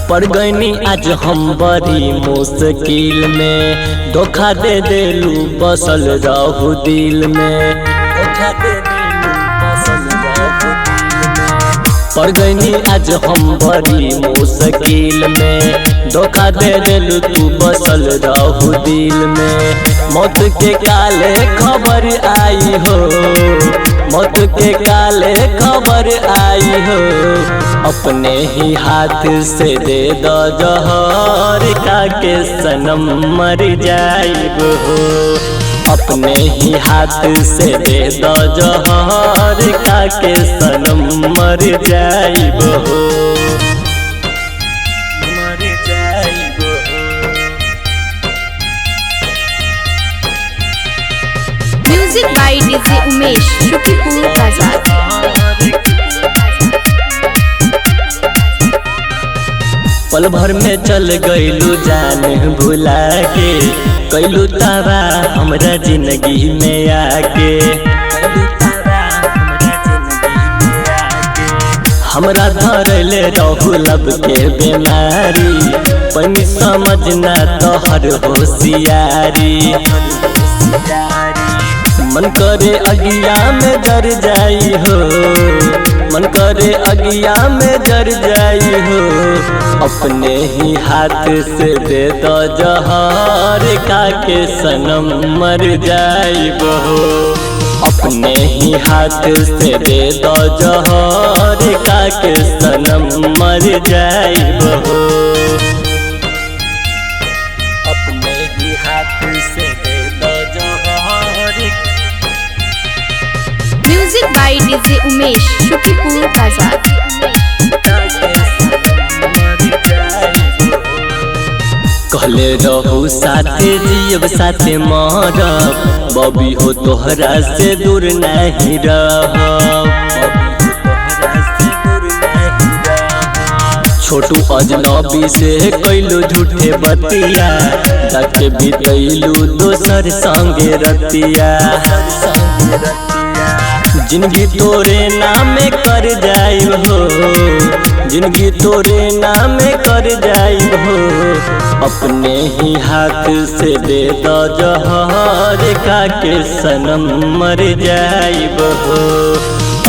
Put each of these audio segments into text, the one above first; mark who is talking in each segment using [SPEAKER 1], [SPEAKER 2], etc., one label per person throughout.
[SPEAKER 1] पड़ गईनी आज हम बड़ी मुश्किल में, धोखा दे देलू बसल रहू दिल में, धोखा दे देलू बसल रहू दिल में। पड़ गईनी आज हम बड़ी मुश्किल में, धोखा दे देलू तू बसल रहू दिल में। मौत के काले खबर आई हो, मौत के काले खबर आई हो, अपने ही हाथ से दे दो जहर का के सनम मर जाइब हो। अपने ही हाथ से दे दो जहर का के सनम मर जाइब हो, मर जाइब हो।
[SPEAKER 2] Music by DJ Umesh, Shukipur बाजार।
[SPEAKER 1] पल भर में चल गईलू जान भुला के, कैलू तारा हमरा जिंदगी में आके, हमरा धरले रहू लब के बीमारी, पनी समझना तोहर होशियारी। मन करे अगिया में जर जाई हो, मन करे अगिया में जर जाई हो, अपने ही हाथ से दे दो जहर का के सनम मर जाइब हो। अपने ही हाथ से दे दो जहर का के सनम मर जाइब हो, अपने ही हाथ से दे दो जहर।
[SPEAKER 2] Music by DJ Umesh, Shukipur बाजार।
[SPEAKER 1] कहले रहू साथे जियब साथे मरब, बबी हो तोहरा से दूर नहीं रहब। छोटू अजनबी से कैलू झूठे बतिया, जाके बितैलू दोसर संगे रतिया। जिंदगी तोरे नामे कर जाइब हो, जिंदगी तोरे नामे कर जाइब हो, अपने ही हाथ से दे दो जहर का के सनम मर जाइब हो।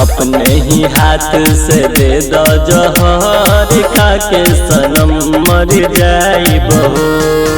[SPEAKER 1] अपने ही हाथ से दे दो जहर का के सनम मर जाइब हो।